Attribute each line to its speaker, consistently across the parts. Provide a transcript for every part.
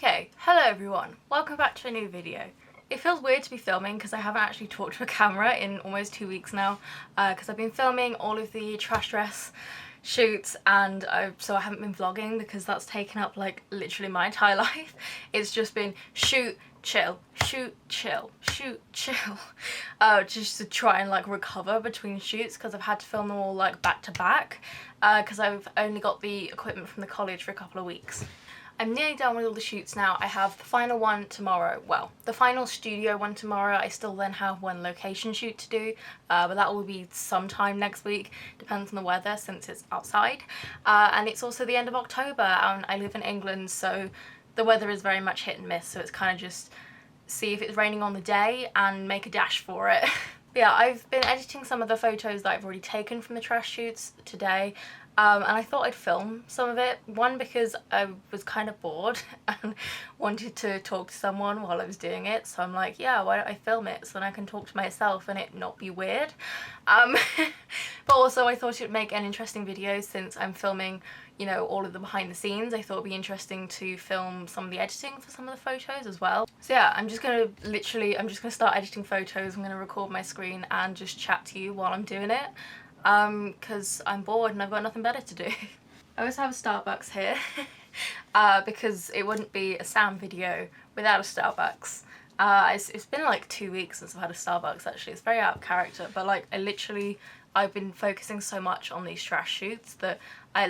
Speaker 1: Okay, hello everyone, welcome back to a new video. It feels weird to be filming because I haven't actually talked to a camera in almost 2 weeks now because I've been filming all of the trash dress shoots and so I haven't been vlogging because that's taken up like literally my entire life. It's just been shoot, chill, shoot, chill, shoot, chill, just to try and like recover between shoots because I've had to film them all like back to back because I've only got the equipment from the college for a couple of weeks. I'm nearly done with all the shoots now. I have the final one tomorrow. Well, the final studio one tomorrow. I still then have one location shoot to do, but that will be sometime next week. Depends on the weather since it's outside. And it's also the end of October and I live in England, so the weather is very much hit and miss. So it's kind of just see if it's raining on the day and make a dash for it. But yeah, I've been editing some of the photos that I've already taken from the trash shoots today. And I thought I'd film some of it. One, because I was kind of bored and wanted to talk to someone while I was doing it. So I'm like, yeah, why don't I film it so then I can talk to myself and it not be weird. But also I thought it would make an interesting video since I'm filming, you know, all of the behind the scenes. I thought it'd be interesting to film some of the editing for some of the photos as well. So yeah, I'm just gonna start editing photos. I'm gonna record my screen and just chat to you while I'm doing it. Because I'm bored and I've got nothing better to do. I always have a Starbucks here because it wouldn't be a Sam video without a Starbucks. It's been like 2 weeks since I've had a Starbucks actually. It's very out of character, but like I've been focusing so much on these trash shoots that I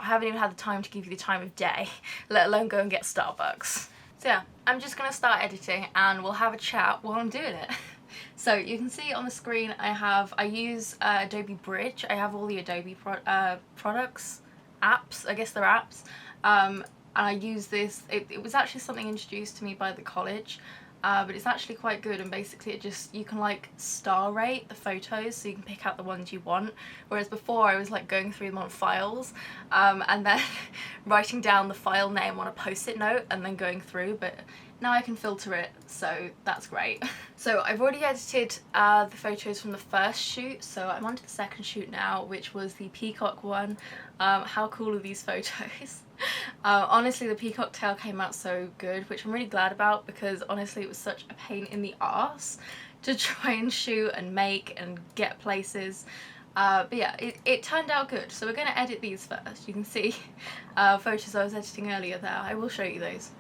Speaker 1: haven't even had the time to give you the time of day, let alone go and get Starbucks. So yeah, I'm just gonna start editing and we'll have a chat while I'm doing it. So you can see on the screen I use Adobe Bridge. I have all the Adobe products, apps, I guess they're apps. And I use this, it was actually something introduced to me by the college, but it's actually quite good, and basically you can like star rate the photos so you can pick out the ones you want, whereas before I was like going through them on files and then writing down the file name on a post-it note and then going through, but now I can filter it, so that's great. So I've already edited the photos from the first shoot, so I'm on to the second shoot now, which was the peacock one. How cool are these photos? Honestly, the peacock tail came out so good, which I'm really glad about because honestly it was such a pain in the arse to try and shoot and make and get places. But yeah, it turned out good, so we're going to edit these first. You can see photos I was editing earlier there. I will show you those.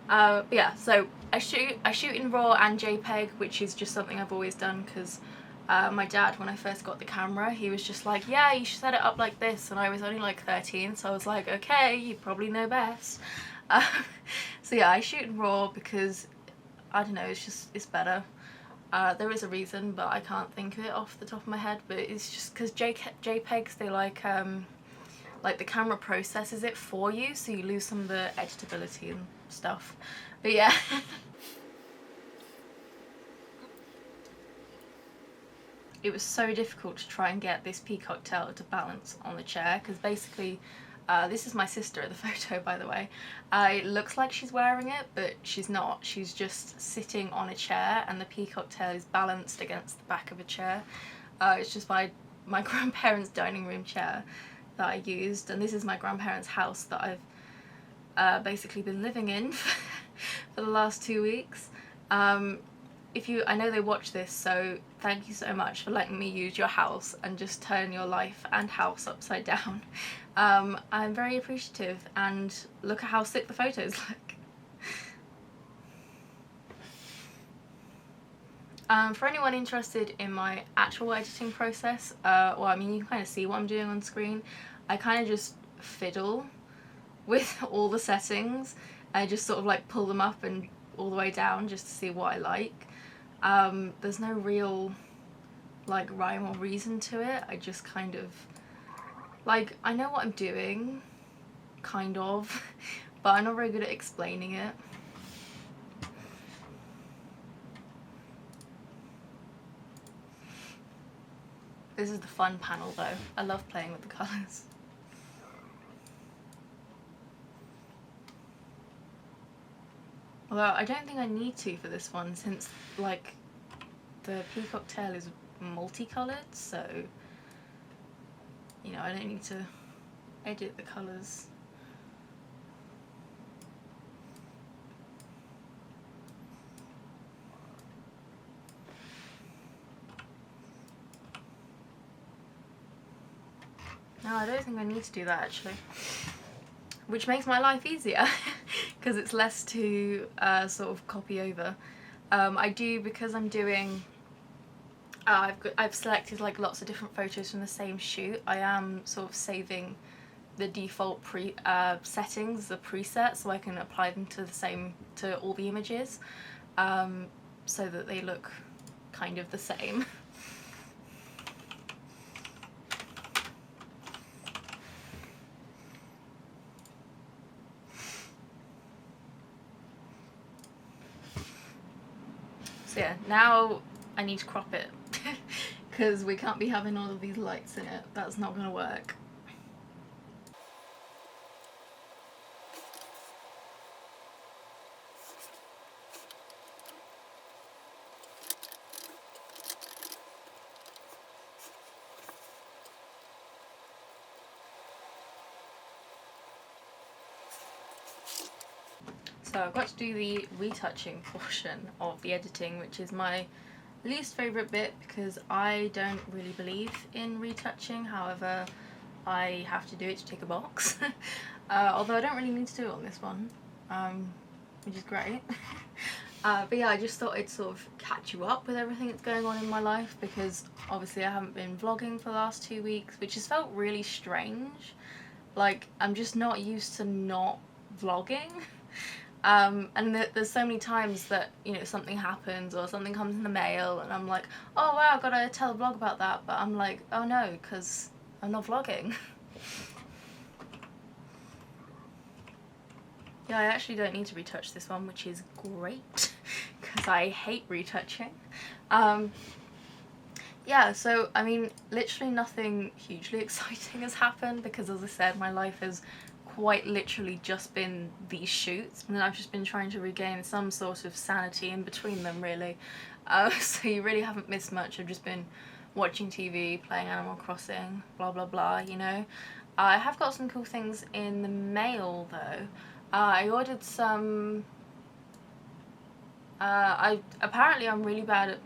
Speaker 1: But yeah, so I shoot in RAW and JPEG, which is just something I've always done because my dad, when I first got the camera, he was just like, yeah, you should set it up like this, and I was only like 13, so I was like, okay, you probably know best. So yeah, I shoot in RAW because, I don't know, it's better. There is a reason, but I can't think of it off the top of my head, but it's just because JPEGs, they like the camera processes it for you, so you lose some of the editability and stuff. But yeah. It was so difficult to try and get this peacock tail to balance on the chair because basically this is my sister in the photo, by the way. It looks like she's wearing it, but she's not. She's just sitting on a chair and the peacock tail is balanced against the back of a chair. It's just my grandparents' dining room chair that I used, and this is my grandparents' house that I've basically been living in for the last 2 weeks. I know they watch this, so thank you so much for letting me use your house and just turn your life and house upside down. I'm very appreciative, and look at how sick the photos look. For anyone interested in my actual editing process, well, I mean, you can kind of see what I'm doing on screen. I kind of just fiddle with all the settings. I just sort of like pull them up and all the way down just to see what I like. There's no real like rhyme or reason to it. I just kind of like, I know what I'm doing, kind of, but I'm not very good at explaining it. This is the fun panel though. I love playing with the colours. Although I don't think I need to for this one since like the peacock tail is multicoloured, so you know, I don't need to edit the colours. No, I don't think I need to do that actually. Which makes my life easier because it's less to sort of copy over. I do, because I'm doing, I've selected like lots of different photos from the same shoot. I am sort of saving the default settings, the presets, so I can apply them to all the images, so that they look kind of the same. So yeah, now I need to crop it because we can't be having all of these lights in it. That's not going to work. So I've got to do the retouching portion of the editing, which is my least favourite bit because I don't really believe in retouching. However, I have to do it to tick a box. Although I don't really need to do it on this one, which is great. But yeah, I just thought I'd sort of catch you up with everything that's going on in my life, because obviously I haven't been vlogging for the last 2 weeks, which has felt really strange. Like, I'm just not used to not vlogging. And there's so many times that, you know, something happens or something comes in the mail and I'm like, oh wow, I've got to tell a vlog about that, but I'm like, oh no, because I'm not vlogging. Yeah, I actually don't need to retouch this one, which is great because I hate retouching. Yeah, so I mean, literally nothing hugely exciting has happened because, as I said, my life has quite literally just been these shoots, and I've just been trying to regain some sort of sanity in between them, really. So you really haven't missed much. I've just been watching TV, playing Animal Crossing, blah blah blah, you know. I have got some cool things in the mail though. I ordered some, apparently I'm really bad at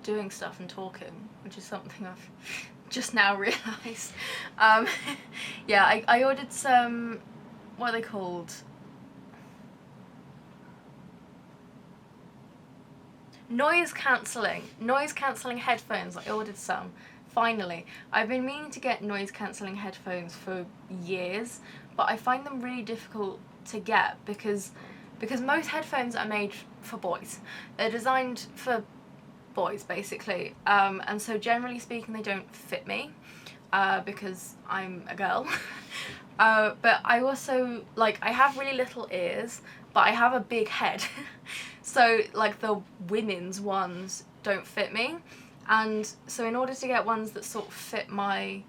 Speaker 1: doing stuff and talking, which is something I've just now realised. Yeah, I ordered some, what are they called? Noise cancelling headphones. I ordered some, finally. I've been meaning to get noise cancelling headphones for years, but I find them really difficult to get because most headphones are made for boys. They're designed for boys, basically, and so generally speaking they don't fit me because I'm a girl. But I also, like, I have really little ears, but I have a big head. So like the women's ones don't fit me, and so in order to get ones that sort of fit my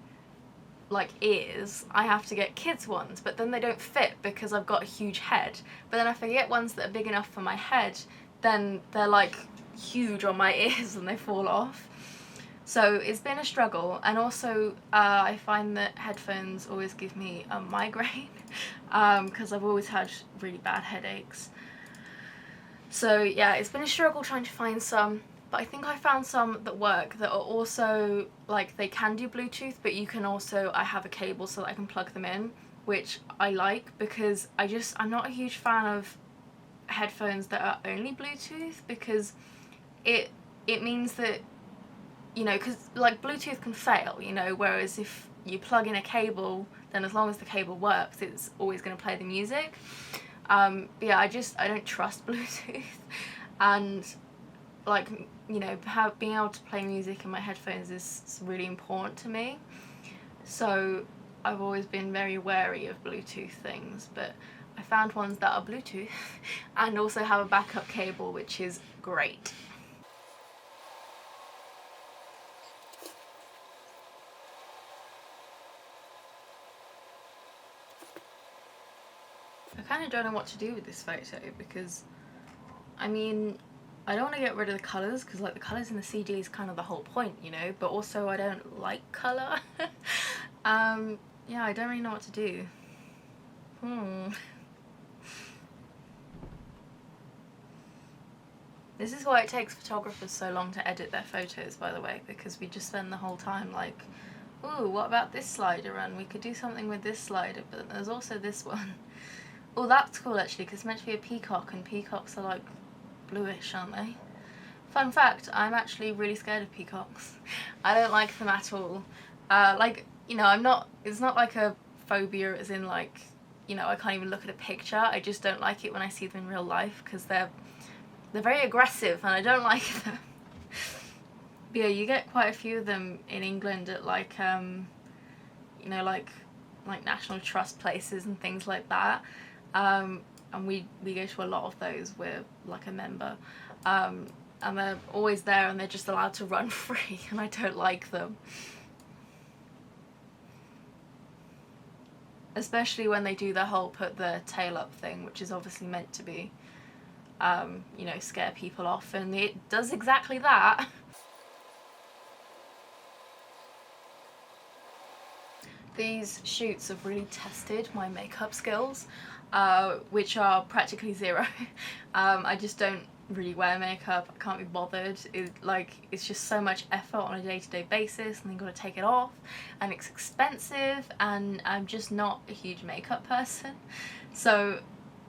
Speaker 1: like ears, I have to get kids ones, but then they don't fit because I've got a huge head. But then if I get ones that are big enough for my head, then they're like huge on my ears and they fall off. So it's been a struggle, and also I find that headphones always give me a migraine because I've always had really bad headaches. So yeah, it's been a struggle trying to find some, but I think I found some that work, that are also, like, they can do Bluetooth, but you can also, I have a cable so that I can plug them in, which I like because I'm not a huge fan of headphones that are only Bluetooth, because it means that, you know, because like Bluetooth can fail, you know, whereas if you plug in a cable, then as long as the cable works, it's always going to play the music. But yeah, I don't trust Bluetooth, and like, you know, being able to play music in my headphones is really important to me. So I've always been very wary of Bluetooth things, but I found ones that are Bluetooth and also have a backup cable, which is great. I kind of don't know what to do with this photo because, I mean, I don't want to get rid of the colours because, like, the colours in the CD is kind of the whole point, you know, but also I don't like colour. Yeah, I don't really know what to do. This is why it takes photographers so long to edit their photos, by the way, because we just spend the whole time, like, Ooh, what about this slider run? We could do something with this slider, but there's also this one. Oh, that's cool actually, because it's meant to be a peacock, and peacocks are like bluish, aren't they? Fun fact, I'm actually really scared of peacocks. I don't like them at all. Like, you know, it's not like a phobia as in like, you know, I can't even look at a picture. I just don't like it when I see them in real life, because they're very aggressive and I don't like them. But yeah, you get quite a few of them in England at like, you know, like National Trust places and things like that. And we go to a lot of those. We're like a member. And they're always there and they're just allowed to run free, and I don't like them. Especially when they do the whole put the tail up thing, which is obviously meant to be, you know, scare people off, and it does exactly that. These shoots have really tested my makeup skills, which are practically zero. I just don't really wear makeup. I can't be bothered. It's just so much effort on a day-to-day basis, and then got to take it off, and it's expensive, and I'm just not a huge makeup person. So,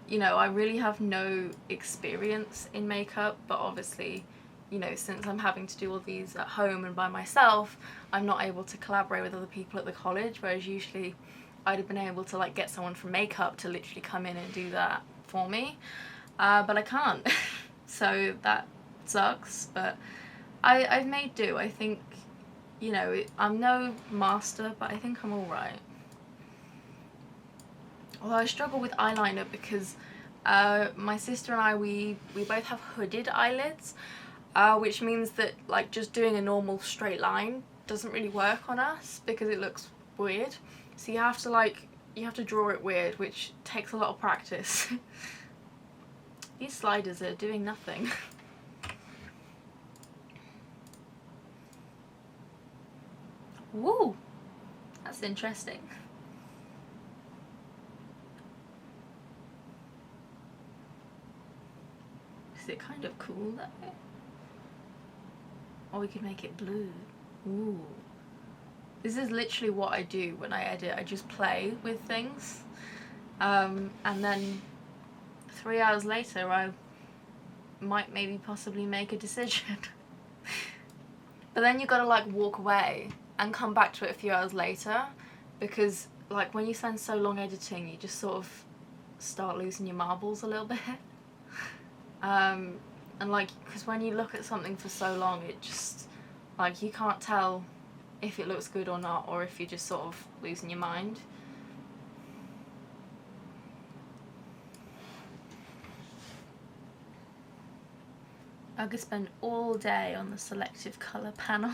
Speaker 1: you know, I really have no experience in makeup, but obviously, you know, since I'm having to do all these at home and by myself, I'm not able to collaborate with other people at the college, whereas usually I'd have been able to like get someone from makeup to literally come in and do that for me, but I can't. So that sucks, but I've made do. I think, you know, I'm no master, but I think I'm alright. Although I struggle with eyeliner because my sister and I, we both have hooded eyelids, which means that like just doing a normal straight line doesn't really work on us because it looks weird. So you have to draw it weird, which takes a lot of practice. These sliders are doing nothing. Woo! That's interesting. Is it kind of cool though? Or we could make it blue. Ooh. This is literally what I do when I edit. I just play with things. And then 3 hours later I might maybe possibly make a decision. But then you gotta like walk away and come back to it a few hours later, because like when you spend so long editing, you just sort of start losing your marbles a little bit. And like, because when you look at something for so long, it just, like, you can't tell if it looks good or not, or if you're just sort of losing your mind. I could spend all day on the selective colour panel.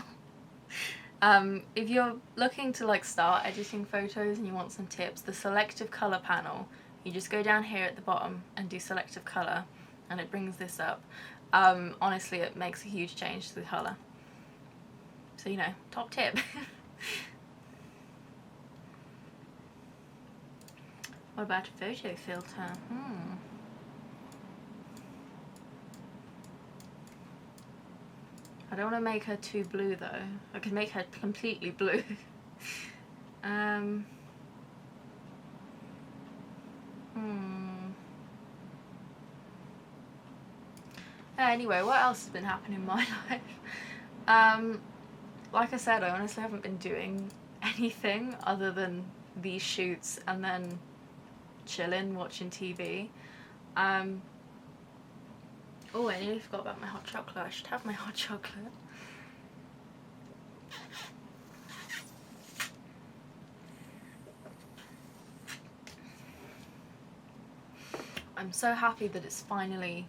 Speaker 1: If you're looking to like start editing photos and you want some tips, the selective colour panel, you just go down here at the bottom and do selective colour, and it brings this up. Honestly, it makes a huge change to the colour. So, you know, top tip. What about a photo filter? I don't want to make her too blue though. I could make her completely blue. Anyway, what else has been happening in my life? Like I said, I honestly haven't been doing anything other than these shoots and then chilling, watching TV. Oh, I nearly forgot about my hot chocolate. I should have my hot chocolate. I'm so happy that it's finally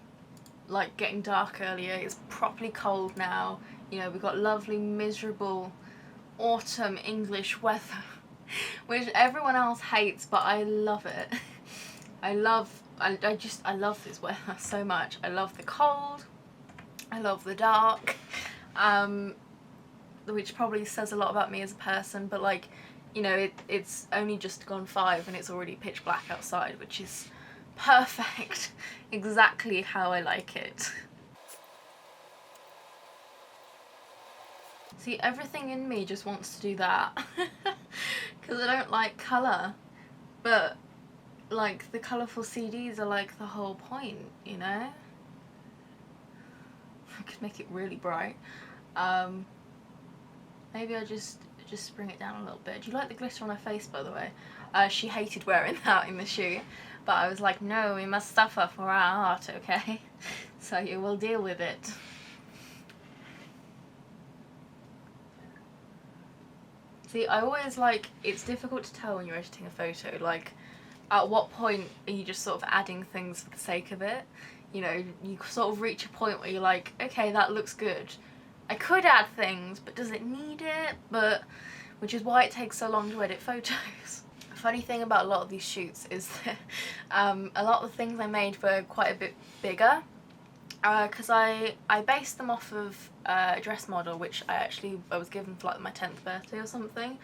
Speaker 1: like getting dark earlier. It's properly cold now. You know, we've got lovely, miserable autumn English weather, which everyone else hates, but I love it. I love this weather so much. I love the cold. I love the dark. Which probably says a lot about me as a person, but like, you know, it's only just gone 5 and it's already pitch black outside, which is perfect. Exactly how I like it. See, everything in me just wants to do that because I don't like colour, but like the colourful CDs are like the whole point, you know? I could make it really bright. Maybe I just bring it down a little bit. Do you like the glitter on her face, by the way? She hated wearing that in the shoot, but I was like, no, we must suffer for our art, okay? So you will deal with it. See, I always like, it's difficult to tell when you're editing a photo, like, at what point are you just sort of adding things for the sake of it? You know, you sort of reach a point where you're like, okay, that looks good. I could add things, but does it need it? Which is why it takes so long to edit photos. A funny thing about a lot of these shoots is that a lot of the things I made were quite a bit bigger, because I based them off of a dress model which I was given for like my 10th birthday or something.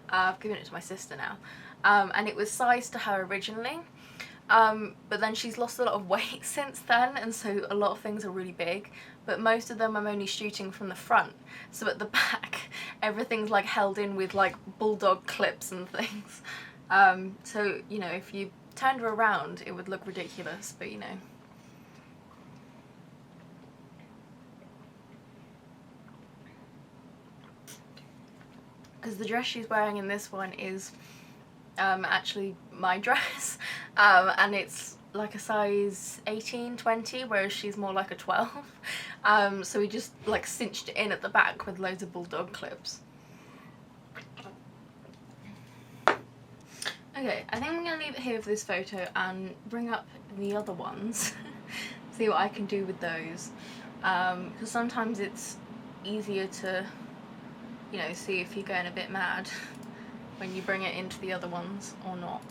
Speaker 1: I've given it to my sister now, and it was sized to her originally, but then she's lost a lot of weight since then, and so a lot of things are really big, but most of them I'm only shooting from the front, so at the back everything's like held in with like bulldog clips and things, so you know, if you turned her around it would look ridiculous, but you know. Because the dress she's wearing in this one is actually my dress, and it's like a size 18, 20, whereas she's more like a 12. So we just like cinched it in at the back with loads of bulldog clips. Okay, I think I'm going to leave it here for this photo and bring up the other ones, see what I can do with those, because sometimes it's easier to, you know, see if you're going a bit mad when you bring it into the other ones or not.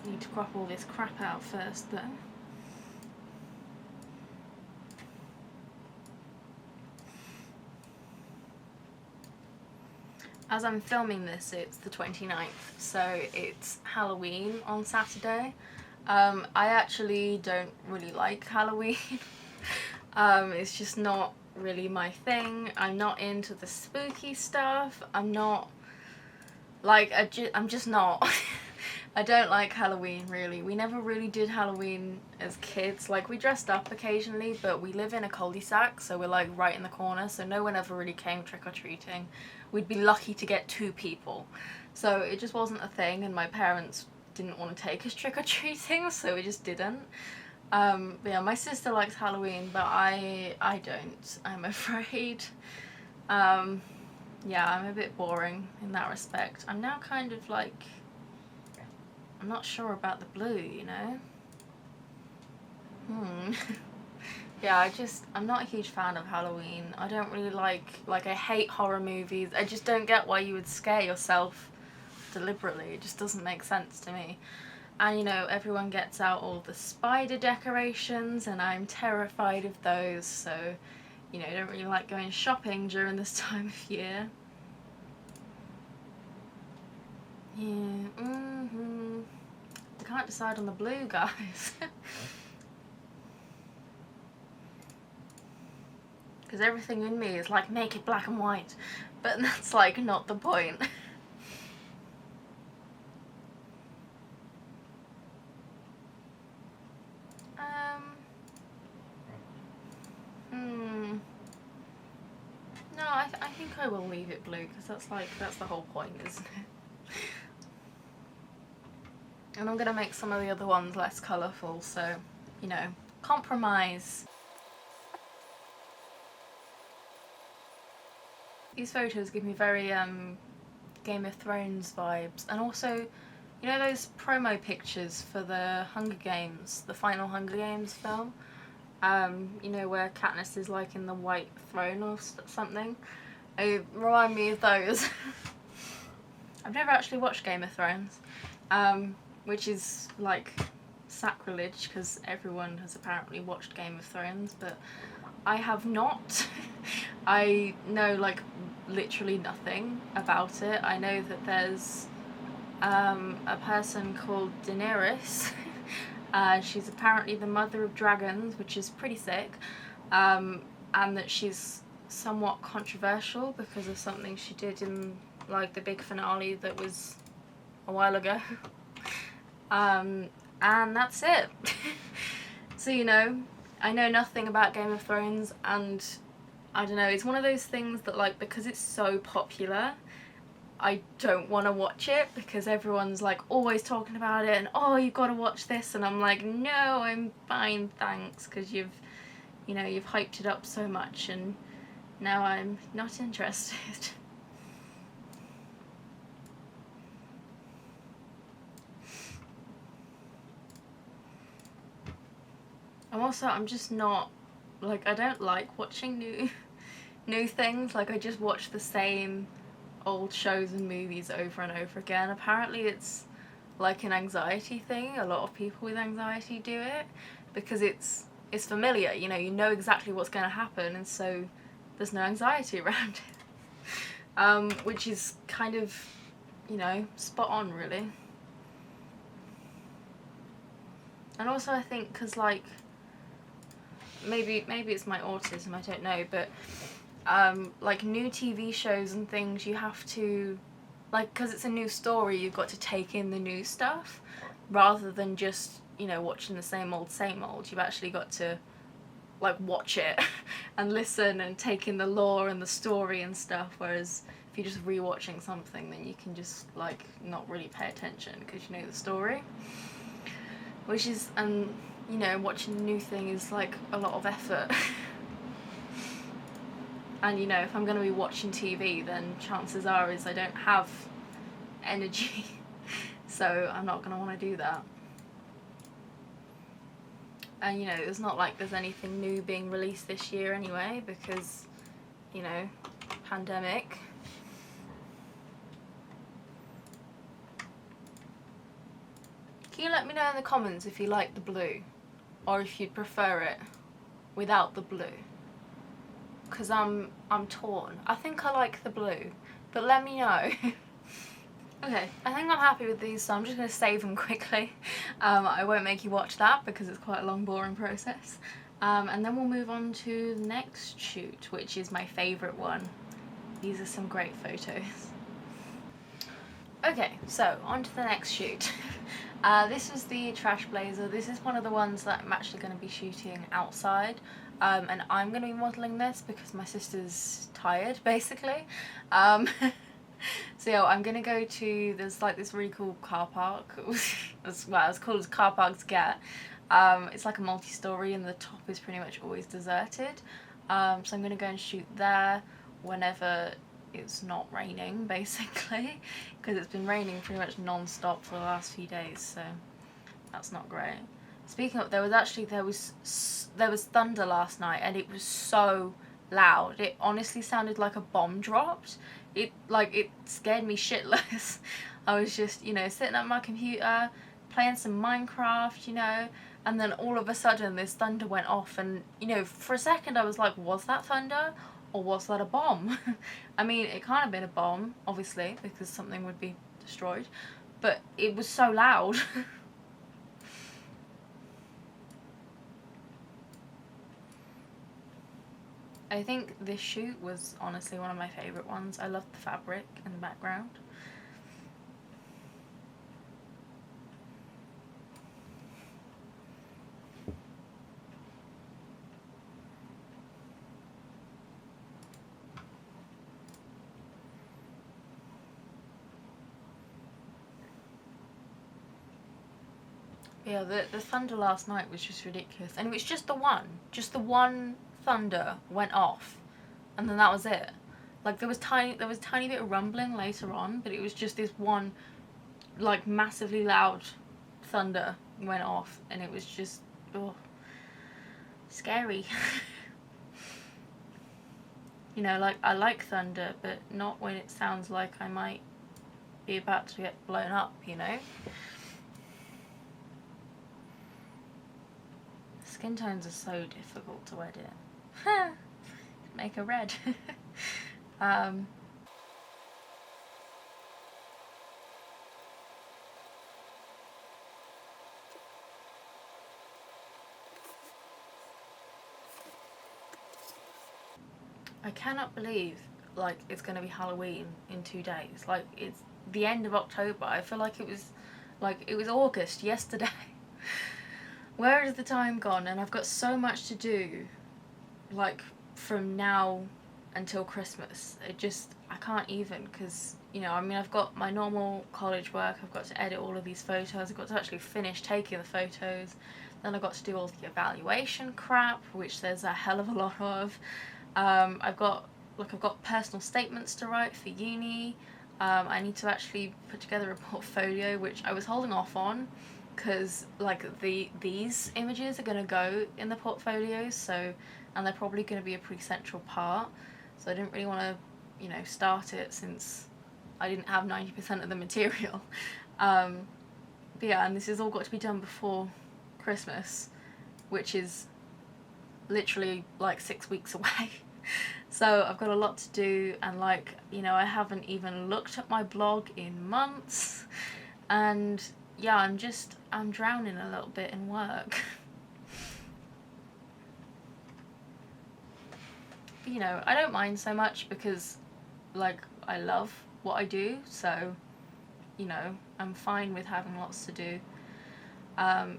Speaker 1: Need to crop all this crap out first though. As I'm filming this, it's the 29th, so it's Halloween on Saturday. I actually don't really like Halloween. It's just not really my thing. I'm not into the spooky stuff. I'm not, like, I'm just not. I don't like Halloween, really. We never really did Halloween as kids. Like, we dressed up occasionally, but we live in a cul-de-sac, so we're like right in the corner, so no one ever really came trick-or-treating. We'd be lucky to get 2 people. So it just wasn't a thing, and my parents didn't want to take us trick-or-treating, so we just didn't. But yeah, my sister likes Halloween, but I don't, I'm afraid. Yeah, I'm a bit boring in that respect. I'm now kind of like, I'm not sure about the blue, you know? Yeah, I'm not a huge fan of Halloween. I don't really like I hate horror movies. I just don't get why you would scare yourself deliberately. It just doesn't make sense to me. And you know, everyone gets out all the spider decorations and I'm terrified of those, so you know, I don't really like going shopping during this time of year. Yeah, I can't decide on the blue, guys. Because everything in me is like, make it black and white, but that's like not the point. No, I think I will leave it blue, because that's the whole point, isn't it? And I'm going to make some of the other ones less colourful, so, you know, compromise. These photos give me very Game of Thrones vibes, and also, you know those promo pictures for the Hunger Games, the final Hunger Games film? You know, where Katniss is like in the White Throne or something? They remind me of those. I've never actually watched Game of Thrones, which is like sacrilege because everyone has apparently watched Game of Thrones, but I have not. I know like literally nothing about it. I know that there's a person called Daenerys She's apparently the mother of dragons, which is pretty sick, and that she's somewhat controversial because of something she did in like the big finale that was a while ago. And that's it. So, you know, I know nothing about Game of Thrones, and I don't know, it's one of those things that, like, because it's so popular, I don't want to watch it because everyone's like always talking about it and, oh, you've got to watch this, and I'm like, no, I'm fine, thanks, because you've hyped it up so much and now I'm not interested. I'm just not, like, I don't like watching new things. Like, I just watch the same old shows and movies over and over again. Apparently it's like an anxiety thing. A lot of people with anxiety do it because it's familiar, you know exactly what's going to happen, and so there's no anxiety around it. Which is kind of, you know, spot on, really. And also I think because, like, maybe it's my autism, I don't know, but like new TV shows and things, you have to, like, because it's a new story, you've got to take in the new stuff rather than just, you know, watching the same old. You've actually got to, like, watch it and listen and take in the lore and the story and stuff, whereas if you're just rewatching something, then you can just, like, not really pay attention because you know the story, which is, and you know, watching a new thing is like a lot of effort. And, you know, if I'm going to be watching TV, then chances are is I don't have energy. So I'm not going to want to do that. And, you know, it's not like there's anything new being released this year anyway, because, you know, pandemic. Can you let me know in the comments if you like the blue, or if you'd prefer it without the blue? Because I'm torn. I think I like the blue, but let me know. Okay, I think I'm happy with these, so I'm just going to save them quickly. I won't make you watch that because it's quite a long, boring process. And then we'll move on to the next shoot, which is my favourite one. These are some great photos. Okay, so on to the next shoot. This is the Trash Blazer. This is one of the ones that I'm actually going to be shooting outside. And I'm going to be modelling this because my sister's tired, basically. So yeah, I'm going to go to, there's like this really cool car park. It's called as Car Parks Get. It's like a multi-storey and the top is pretty much always deserted. So I'm going to go and shoot there whenever it's not raining, basically, because it's been raining pretty much non-stop for the last few days, so that's not great. Speaking of, there was thunder last night and it was so loud. It honestly sounded like a bomb dropped. It scared me shitless. I was just, you know, sitting at my computer playing some Minecraft, you know, and then all of a sudden this thunder went off, and, you know, for a second I was like, was that thunder or was that a bomb? I mean, it can't have been a bomb, obviously, because something would be destroyed, but it was so loud. I think this shoot was honestly one of my favourite ones. I loved the fabric in the background. Yeah, the thunder last night was just ridiculous, and it was just the one thunder went off, and then that was it. Like, there was tiny bit of rumbling later on, but it was just this one, like, massively loud thunder went off, and it was just, oh, scary. You know, like, I like thunder, but not when it sounds like I might be about to get blown up, you know? Skin tones are so difficult to edit. Make a red. I cannot believe, like, it's gonna be Halloween in 2 days. Like, it's the end of October. I feel like it was August yesterday. Where has the time gone? And I've got so much to do, like, from now until Christmas. I can't even, because, you know, I mean, I've got my normal college work, I've got to edit all of these photos, I've got to actually finish taking the photos, then I've got to do all the evaluation crap, which there's a hell of a lot of. I've got personal statements to write for uni. I need to actually put together a portfolio, which I was holding off on because, like, these images are going to go in the portfolios, so, and they're probably going to be a pretty central part, so I didn't really want to, you know, start it since I didn't have 90% of the material. But yeah, and this has all got to be done before Christmas, which is literally like 6 weeks away. So I've got a lot to do, and, like, you know, I haven't even looked at my blog in months, and yeah, I'm drowning a little bit in work. But, you know, I don't mind so much because, like, I love what I do, so, you know, I'm fine with having lots to do.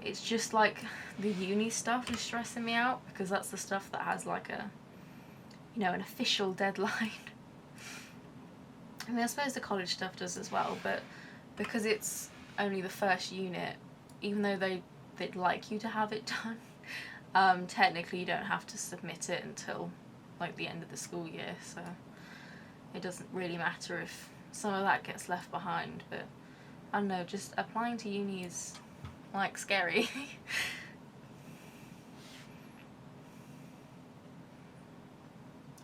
Speaker 1: It's just, like, the uni stuff is stressing me out, because that's the stuff that has, like, a, you know, an official deadline. I mean, I suppose the college stuff does as well, but because it's only the first unit, even though they'd like you to have it done, technically you don't have to submit it until, like, the end of the school year, so it doesn't really matter if some of that gets left behind. But I don't know, just applying to uni is, like, scary.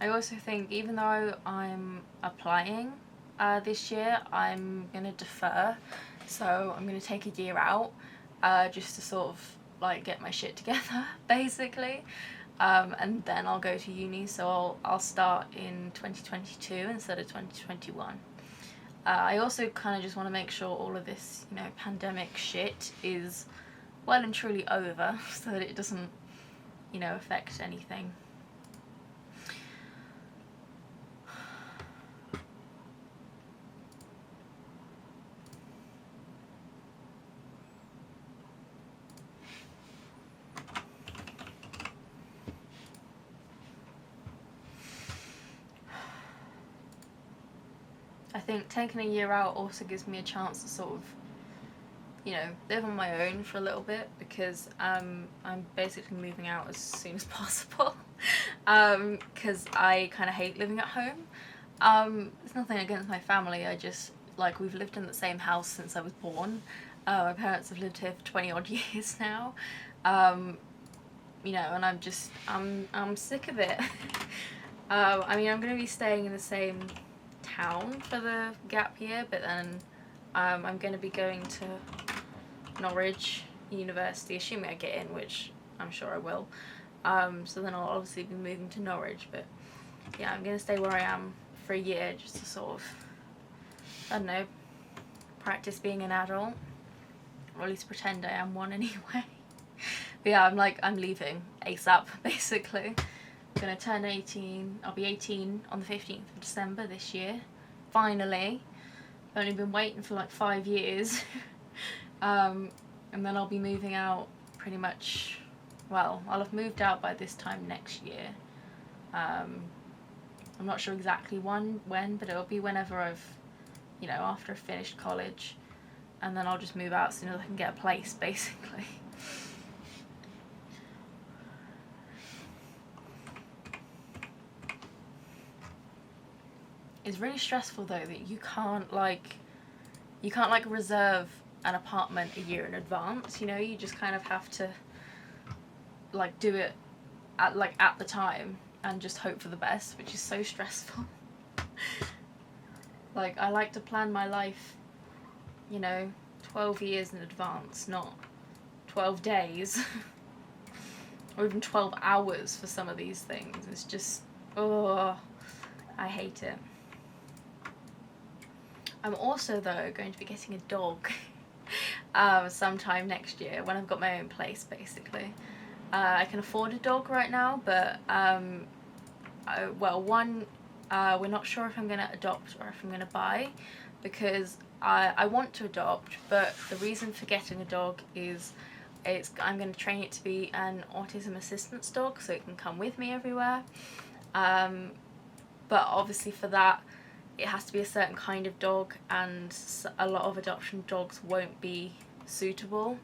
Speaker 1: I also think, even though I'm applying this year, I'm going to defer, so I'm going to take a year out, just to sort of, like, get my shit together, basically, and then I'll go to uni, so I'll start in 2022 instead of 2021. I also kind of just want to make sure all of this, you know, pandemic shit is well and truly over, so that it doesn't, you know, affect anything. I think taking a year out also gives me a chance to sort of, you know, live on my own for a little bit, because I'm basically moving out as soon as possible, because I kind of hate living at home. It's nothing against my family, I just, like, we've lived in the same house since I was born. My parents have lived here for 20 odd years now, you know, and I'm sick of it. I mean, I'm going to be staying in the same town for the gap year, but then I'm going to be going to Norwich University, assuming I get in, which I'm sure I will. So then I'll obviously be moving to Norwich, but yeah, I'm going to stay where I am for a year just to sort of, I don't know, practice being an adult, or at least pretend I am one anyway. But yeah, I'm leaving ASAP, basically. I'm gonna turn 18, I'll be 18 on the 15th of December this year, finally. I've only been waiting for like 5 years. And then I'll be moving out pretty much, well, I'll have moved out by this time next year. I'm not sure exactly when, but it'll be whenever I've, you know, after I've finished college, and then I'll just move out as soon as I can get a place, basically. It's really stressful though that you can't reserve an apartment a year in advance, you know, you just kind of have to, like, do it at the time and just hope for the best, which is so stressful. Like, I like to plan my life, you know, 12 years in advance, not 12 days. Or even 12 hours for some of these things. It's just, oh, I hate it. I'm also, though, going to be getting a dog sometime next year, when I've got my own place, basically. I can afford a dog right now, but well, one, we're not sure if I'm going to adopt or if I'm going to buy, because I want to adopt, but the reason for getting a dog is I'm going to train it to be an autism assistance dog, so it can come with me everywhere. But obviously for that, it has to be a certain kind of dog, and a lot of adoption dogs won't be suitable,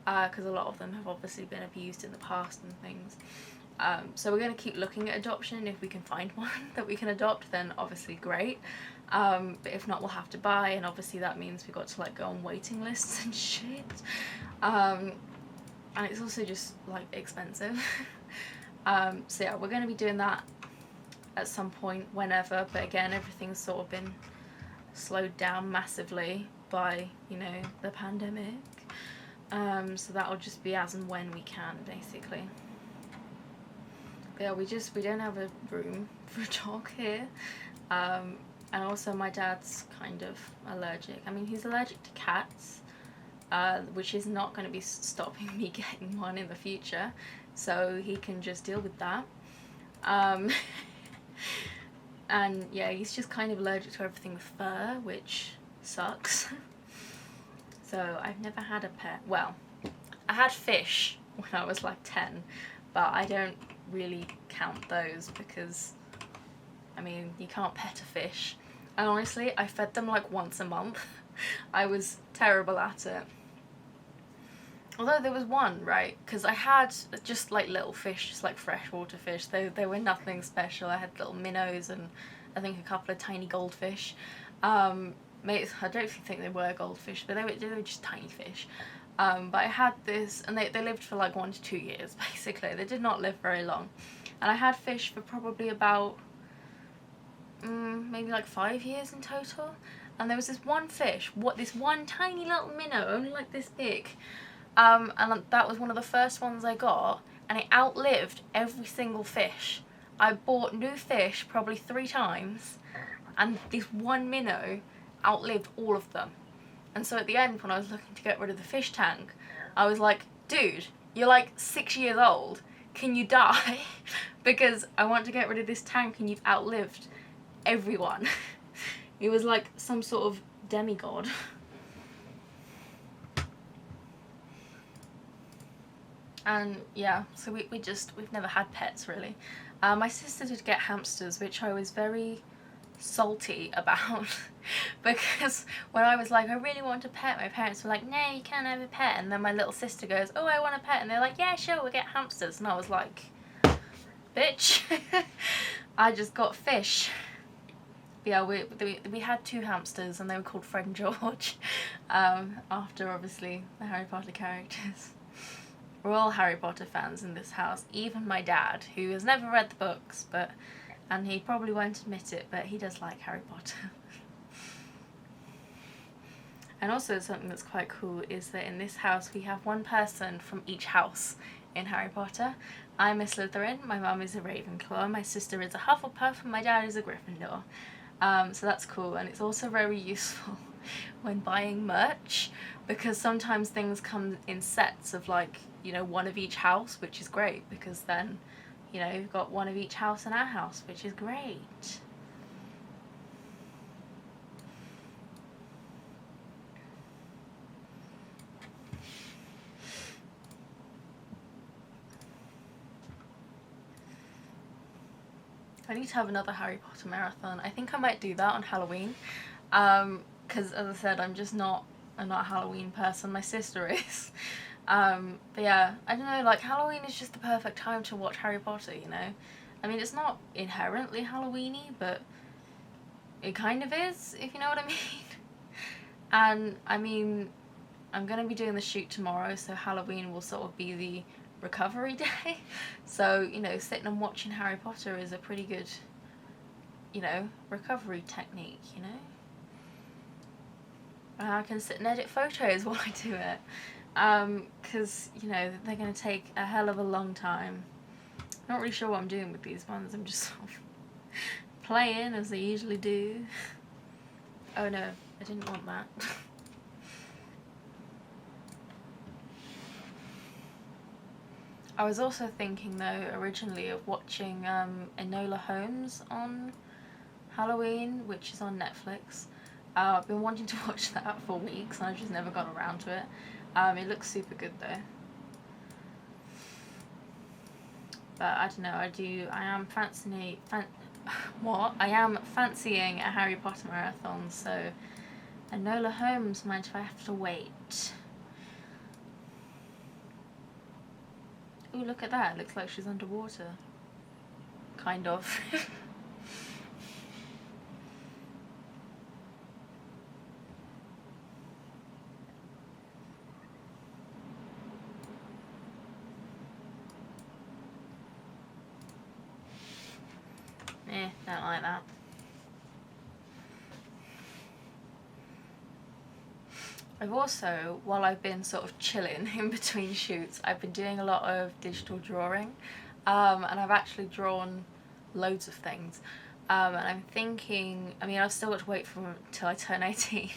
Speaker 1: because a lot of them have obviously been abused in the past and things. So we're going to keep looking at adoption. If we can find one that we can adopt, then obviously great. But if not, we'll have to buy, and obviously that means we've got to like go on waiting lists and shit. And it's also just like expensive. So yeah, we're going to be doing that at some point, whenever, but again, everything's sort of been slowed down massively by, you know, the pandemic. So that'll just be as and when we can, basically. But yeah, we don't have a room for a dog here. And also my dad's kind of allergic. I mean, he's allergic to cats, which is not going to be stopping me getting one in the future, so he can just deal with that. And yeah, he's just kind of allergic to everything with fur, which sucks. So I've never had a pet. Well, I had fish when I was like 10, but I don't really count those because, I mean, you can't pet a fish. And honestly, I fed them like once a month. I was terrible at it. Although there was one, right, because I had just like little fish, just like freshwater fish. They were nothing special. I had little minnows and I think a couple of tiny goldfish. I don't think they were goldfish, but they were just tiny fish. But I had this, and they lived for like 1 to 2 years, basically. They did not live very long. And I had fish for probably about, maybe like 5 years in total. And there was this one fish, this one tiny little minnow, only like this big. And that was one of the first ones I got, and it outlived every single fish. I bought new fish probably 3 times, and this one minnow outlived all of them. And so at the end, when I was looking to get rid of the fish tank, I was like, dude, you're like 6 years old, can you die? Because I want to get rid of this tank and you've outlived everyone. He was like some sort of demigod. And yeah, so we've never had pets really. My sister did get hamsters, which I was very salty about because when I was like, I really want a pet, my parents were like, no, you can't have a pet. And then my little sister goes, oh, I want a pet, and they're like, yeah, sure, we'll get hamsters. And I was like, bitch. I just got fish. But yeah, we had 2 hamsters, and they were called Fred and George, after obviously the Harry Potter characters. We're all Harry Potter fans in this house, even my dad, who has never read the books, and he probably won't admit it, but he does like Harry Potter. And also something that's quite cool is that in this house we have one person from each house in Harry Potter. I'm a Slytherin, my mum is a Ravenclaw, my sister is a Hufflepuff, and my dad is a Gryffindor. So that's cool, and it's also very useful when buying merch, because sometimes things come in sets of like, you know, one of each house, which is great, because then, you know, you've got one of each house in our house, which is great. I need to have another Harry Potter marathon. I think I might do that on Halloween, because as I said, I'm not a Halloween person. My sister is. But yeah, I don't know, like Halloween is just the perfect time to watch Harry Potter, you know? I mean, it's not inherently Halloween-y, but it kind of is, if you know what I mean. And I mean, I'm going to be doing the shoot tomorrow, so Halloween will sort of be the recovery day. So, you know, sitting and watching Harry Potter is a pretty good, you know, recovery technique, you know? And I can sit and edit photos while I do it. Because, you know, they're going to take a hell of a long time. Not really sure what I'm doing with these ones. I'm just sort of playing as I usually do. Oh no, I didn't want that. I was also thinking though originally of watching Enola Holmes on Halloween, which is on Netflix. I've been wanting to watch that for weeks and I just never got around to it. It looks super good though. But I don't know, I am fancying a Harry Potter marathon, so Enola Holmes, mind if I have to wait? Ooh, look at that, it looks like she's underwater. Kind of. Don't like that. I've also, while I've been sort of chilling in between shoots, I've been doing a lot of digital drawing, and I've actually drawn loads of things. And I'm thinking, I mean, I've still got to wait until I turn 18,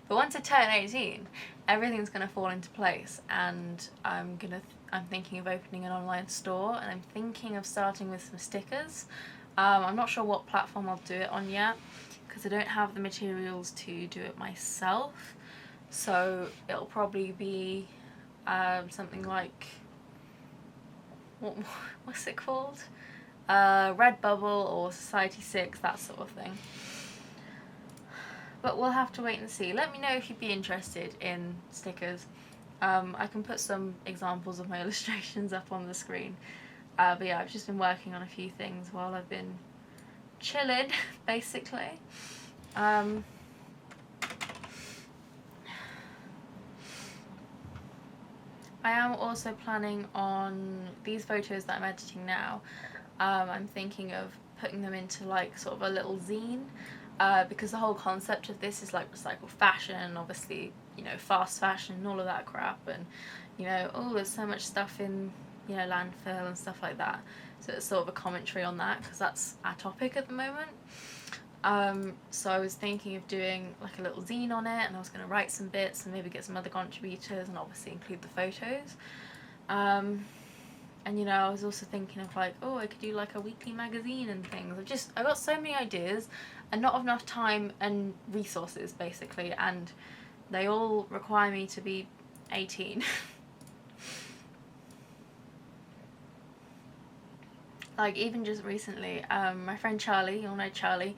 Speaker 1: but once I turn 18, everything's going to fall into place, and I'm thinking of opening an online store, and I'm thinking of starting with some stickers. I'm not sure what platform I'll do it on yet, because I don't have the materials to do it myself, so it'll probably be something like, what's it called? Redbubble or Society6, that sort of thing. But we'll have to wait and see. Let me know if you'd be interested in stickers. I can put some examples of my illustrations up on the screen. But yeah, I've just been working on a few things while I've been chilling, basically. I am also planning on these photos that I'm editing now. I'm thinking of putting them into like sort of a little zine, because the whole concept of this is like recycled fashion, obviously, you know, fast fashion and all of that crap, and you know, oh, there's so much stuff in, you know, landfill and stuff like that. So it's sort of a commentary on that, because that's our topic at the moment. So I was thinking of doing like a little zine on it, and I was going to write some bits and maybe get some other contributors and obviously include the photos. And you know, I was also thinking of like, oh, I could do like a weekly magazine and things. I got so many ideas and not enough time and resources, basically, and they all require me to be 18. Like, even just recently, my friend Charlie, you all know Charlie,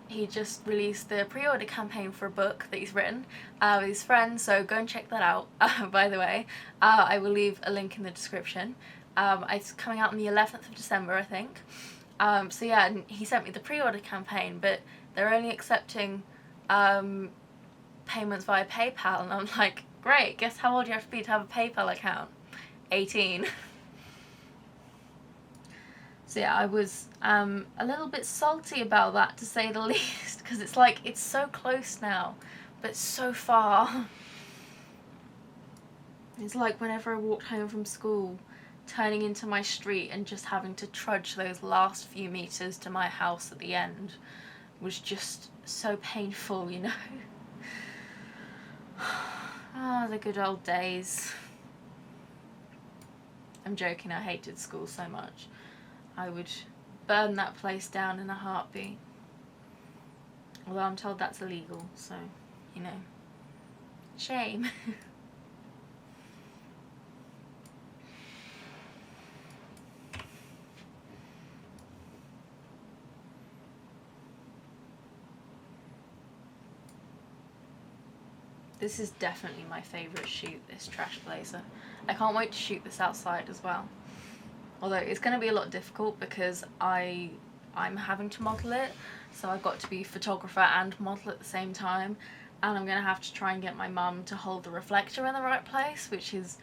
Speaker 1: he just released the pre-order campaign for a book that he's written with his friends, so go and check that out. By the way, I will leave a link in the description. It's coming out on the 11th of December, I think. So yeah, and he sent me the pre-order campaign, but they're only accepting payments via PayPal, and I'm like, great, guess how old you have to be to have a PayPal account? 18. So yeah, I was a little bit salty about that, to say the least, because it's like, it's so close now, but so far. It's like whenever I walked home from school, turning into my street and just having to trudge those last few meters to my house at the end was just so painful, you know. Ah, the good old days. I'm joking, I hated school so much. I would burn that place down in a heartbeat. Although I'm told that's illegal, so, you know, shame. This is definitely my favourite shoot, this trash blazer. I can't wait to shoot this outside as well. Although it's going to be a lot difficult because I'm having to model it, so I've got to be photographer and model at the same time, and I'm going to have to try and get my mum to hold the reflector in the right place, which is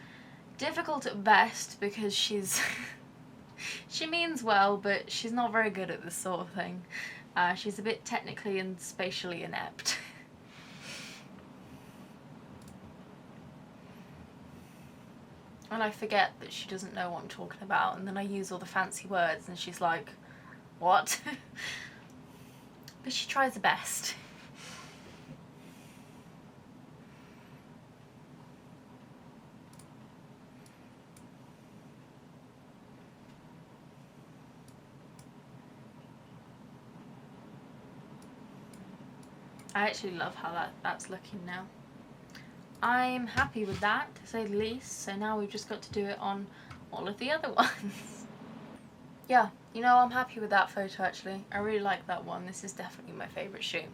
Speaker 1: difficult at best because she's she means well, but she's not very good at this sort of thing. She's a bit technically and spatially inept. And I forget that she doesn't know what I'm talking about, and then I use all the fancy words and she's like, what? But she tries her best. I actually love how that's looking now. I'm happy with that, to say the least, so now we've just got to do it on all of the other ones. Yeah, you know, I'm happy with that photo actually. I really like that one. This is definitely my favourite shoot.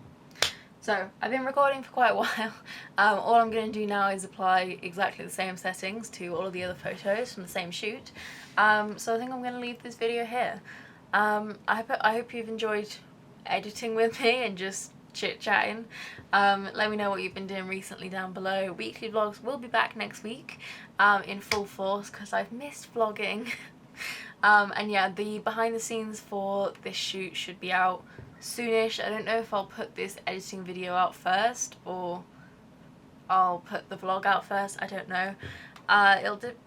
Speaker 1: So, I've been recording for quite a while. All I'm going to do now is apply exactly the same settings to all of the other photos from the same shoot. So I think I'm going to leave this video here. I hope you've enjoyed editing with me and just chit-chatting. Let me know what you've been doing recently down below. Weekly vlogs will be back next week in full force because I've missed vlogging. And yeah, the behind the scenes for this shoot should be out soonish. I don't know if I'll put this editing video out first or I'll put the vlog out first, I don't know.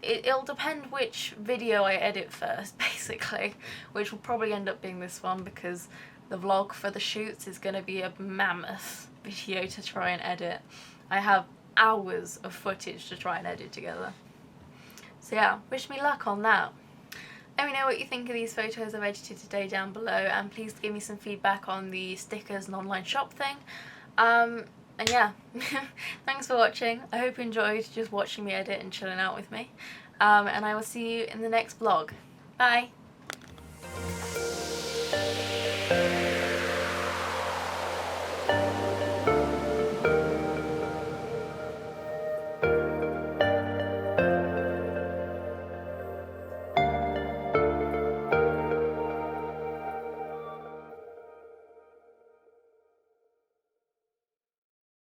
Speaker 1: It'll depend which video I edit first, basically, which will probably end up being this one because the vlog for the shoots is going to be a mammoth video to try and edit. I have hours of footage to try and edit together. So yeah, wish me luck on that. Let me know what you think of these photos I've edited today down below, and please give me some feedback on the stickers and online shop thing. And yeah, thanks for watching. I hope you enjoyed just watching me edit and chilling out with me. And I will see you in the next vlog. Bye!